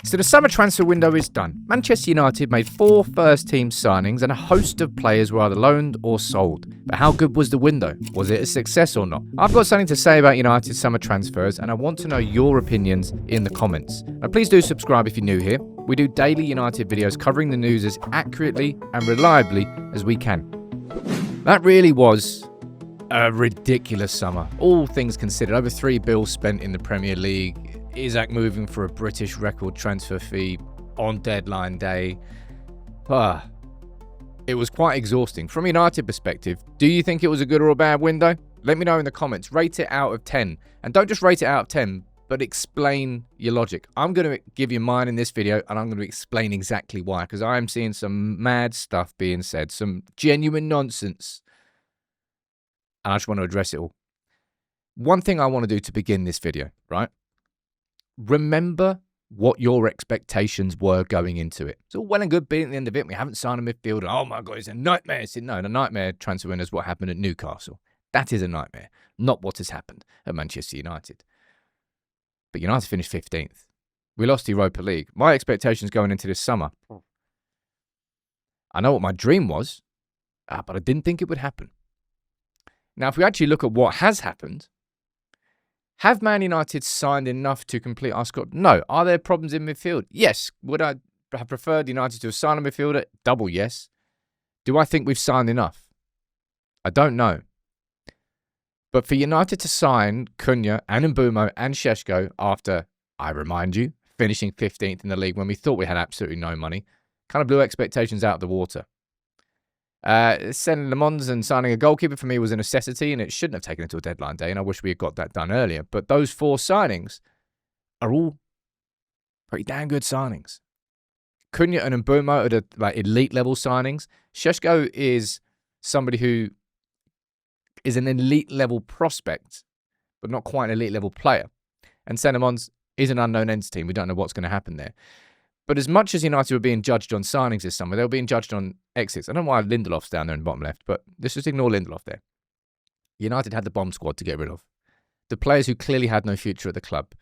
So the summer transfer window is done. Manchester United made 4 first-team signings and a host of players were either loaned or sold. But how good was the window? Was it a success or not? I've got something to say about United's summer transfers and I want to know your opinions in the comments. Now please do subscribe if you're new here. We do daily United videos covering the news as accurately and reliably as we can. That really was a ridiculous summer. All things considered, over £3 billion spent in the Premier League. Isak moving for a British record transfer fee on deadline day. It was quite exhausting. From a United perspective, do you think it was a good or a bad window? Let me know in the comments. Rate it out of 10. And don't just rate it out of 10, but explain your logic. I'm going to give you mine in this video, and I'm going to explain exactly why, because I am seeing some mad stuff being said, some genuine nonsense. And I just want to address it all. One thing I want to do to begin this video, right? Remember what your expectations were going into it. It's all well and good being at the end of it. We haven't signed a midfielder. Oh my God, it's a nightmare. No, the nightmare transfer window is what happened at Newcastle. That is a nightmare, not what has happened at Manchester United. But United finished 15th. We lost the Europa League. My expectations going into this summer, I know what my dream was, but I didn't think it would happen. Now, if we actually look at what has happened, have Man United signed enough to complete our squad? No. Are there problems in midfield? Yes. Would I have preferred United to have signed a midfielder? Double yes. Do I think we've signed enough? I don't know. But for United to sign Cunha and Mbeumo and Šeško after, I remind you, finishing 15th in the league when we thought we had absolutely no money, kind of blew expectations out of the water. Sending Le Mans and signing a goalkeeper for me was a necessity, and it shouldn't have taken until deadline day, and I wish we had got that done earlier. But those 4 signings are all pretty damn good signings. Cunha and Mbeumo are the elite level signings. Šeško is somebody who is an elite level prospect, but not quite an elite level player. And Le Mans is an unknown entity. We don't know what's going to happen there. But as much as United were being judged on signings this summer, they were being judged on exits. I don't know why Lindelof's down there in the bottom left, but let's just ignore Lindelof there. United had the bomb squad to get rid of. The players who clearly had no future at the club.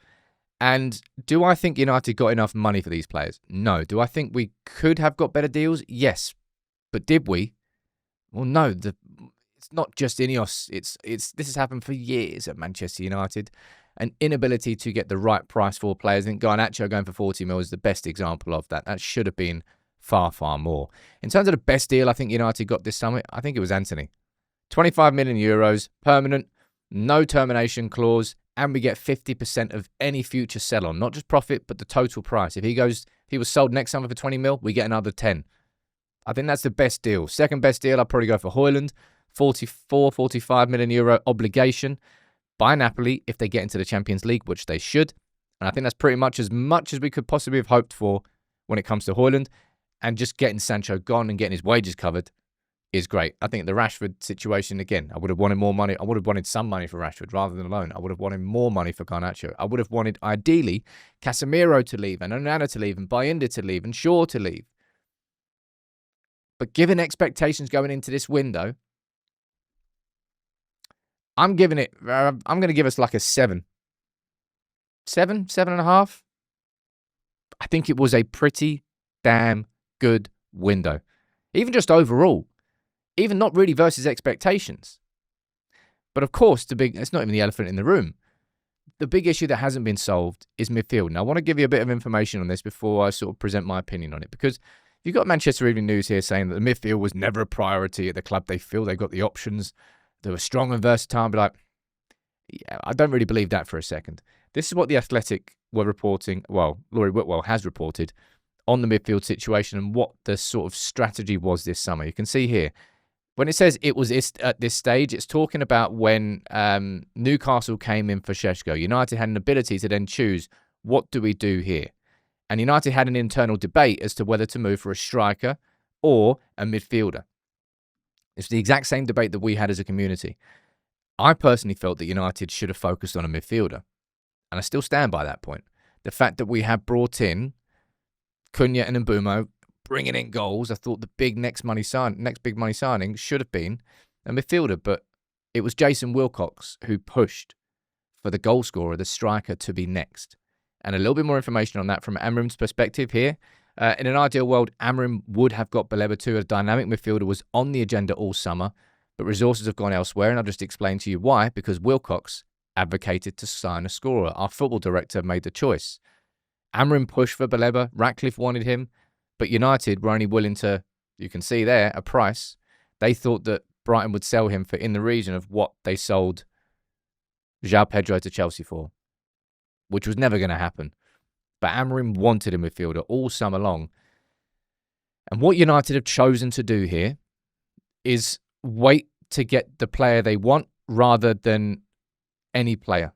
And do I think United got enough money for these players? No. Do I think we could have got better deals? Yes. But did we? Well, no. It's not just Ineos. This has happened for years at Manchester United. An inability to get the right price for players. I think Garnacho going for 40 mil is the best example of that. That should have been far, far more. In terms of the best deal I think United got this summer, I think it was Antony. 25 million euros, permanent, no termination clause, and we get 50% of any future sell-on. Not just profit, but the total price. If he was sold next summer for 20 mil, we get another 10. I think that's the best deal. Second best deal, I'd probably go for Højlund. 45 million euro obligation by Napoli if they get into the Champions League, which they should. And I think that's pretty much as we could possibly have hoped for when it comes to Højlund. And just getting Sancho gone and getting his wages covered is great. I think the Rashford situation, again, I would have wanted more money. I would have wanted some money for Rashford rather than a loan. I would have wanted more money for Garnacho. I would have wanted, ideally, Casemiro to leave and Onana to leave and Bayindir to leave and Shaw to leave. But given expectations going into this window, I'm going to give us like a 7. 7.5. I think it was a pretty damn good window. Even just overall. Even not really versus expectations. But of course, it's not even the elephant in the room. The big issue that hasn't been solved is midfield. Now, I want to give you a bit of information on this before I sort of present my opinion on it. Because you've got Manchester Evening News here saying that the midfield was never a priority at the club. They feel they've got the options. They were strong and versatile. But yeah, I don't really believe that for a second. This is what The Athletic were reporting. Well, Laurie Whitwell has reported on the midfield situation and what the sort of strategy was this summer. You can see here, when it says it was at this stage, it's talking about when Newcastle came in for Šeško. United had an ability to then choose, what do we do here? And United had an internal debate as to whether to move for a striker or a midfielder. It's the exact same debate that we had as a community. I personally felt that United should have focused on a midfielder. And I still stand by that point. The fact that we have brought in Cunha and Mbeumo, bringing in goals, I thought the next big money signing should have been a midfielder. But it was Jason Wilcox who pushed for the goal scorer, the striker, to be next. and a little bit more information on that from Amrim's perspective here. In an ideal world, Amrim would have got Baleba too. A dynamic midfielder was on the agenda all summer, but resources have gone elsewhere, and I'll just explain to you why. Because Wilcox advocated to sign a scorer. Our football director made the choice. Amrim pushed for Baleba. Ratcliffe wanted him, but United were only willing to, you can see there, a price. They thought that Brighton would sell him for in the region of what they sold João Pedro to Chelsea for, which was never going to happen. But Amrim wanted a midfielder all summer long. And what United have chosen to do here is wait to get the player they want rather than any player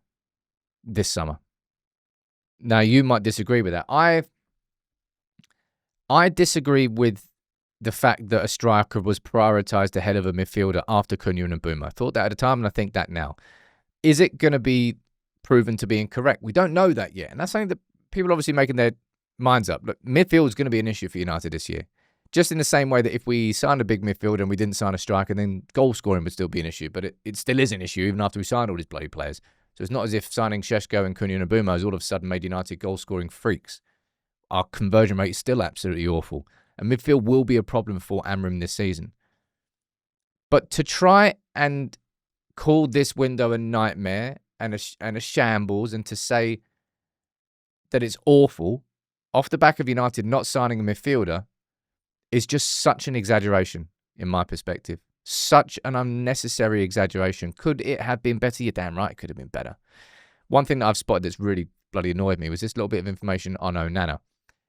this summer. Now, you might disagree with that. I disagree with the fact that a striker was prioritised ahead of a midfielder after Cunha and Mbeumo. I thought that at the time, and I think that now. Is it going to be proven to be incorrect? We don't know that yet. And that's something that people are obviously making their minds up. Look, midfield is going to be an issue for United this year. Just in the same way that if we signed a big midfielder and we didn't sign a striker, then goal scoring would still be an issue. But it still is an issue even after we signed all these bloody players. So it's not as if signing Šeško and Cunha and Mbeumo has all of a sudden made United goal scoring freaks. Our conversion rate is still absolutely awful. And midfield will be a problem for Amrim this season. But to try and call this window a nightmare and a shambles, and to say that it's awful off the back of United not signing a midfielder is just such an exaggeration in my perspective. Such an unnecessary exaggeration. Could it have been better? You're damn right it could have been better. One thing that I've spotted that's really bloody annoyed me was this little bit of information on Onana,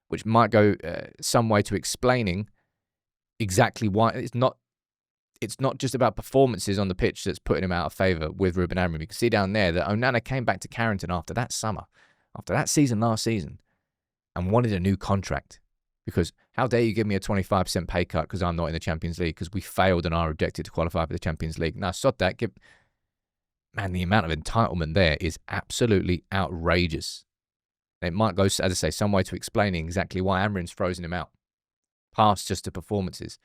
which might go some way to explaining exactly why it's not just about performances on the pitch that's putting him out of favour with Ruben Amorim. You can see down there that Onana came back to Carrington after that summer, after that season last season, and wanted a new contract. Because how dare you give me a 25% pay cut because I'm not in the Champions League, because we failed and are rejected to qualify for the Champions League. Now, sod that. Man, the amount of entitlement there is absolutely outrageous. It might go, as I say, some way to explaining exactly why Amorim's frozen him out, past just the performances.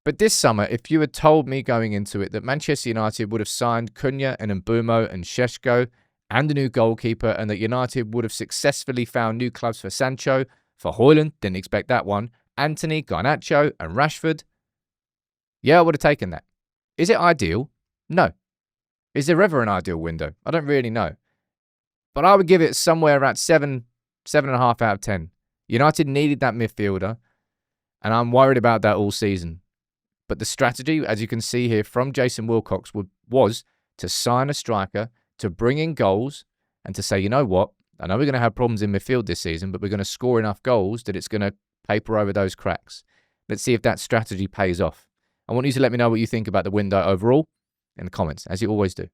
But this summer, if you had told me going into it that Manchester United would have signed Cunha and Mbeumo and Šeško and a new goalkeeper, and that United would have successfully found new clubs for Sancho, for Højlund, didn't expect that one, Antony, Garnacho and Rashford, yeah, I would have taken that. Is it ideal? No. Is there ever an ideal window? I don't really know. But I would give it somewhere around 7.5 out of 10. United needed that midfielder, and I'm worried about that all season. But the strategy, as you can see here from Jason Wilcox, was to sign a striker, to bring in goals, and to say, you know what? I know we're going to have problems in midfield this season, but we're going to score enough goals that it's going to paper over those cracks. Let's see if that strategy pays off. I want you to let me know what you think about the window overall in the comments, as you always do.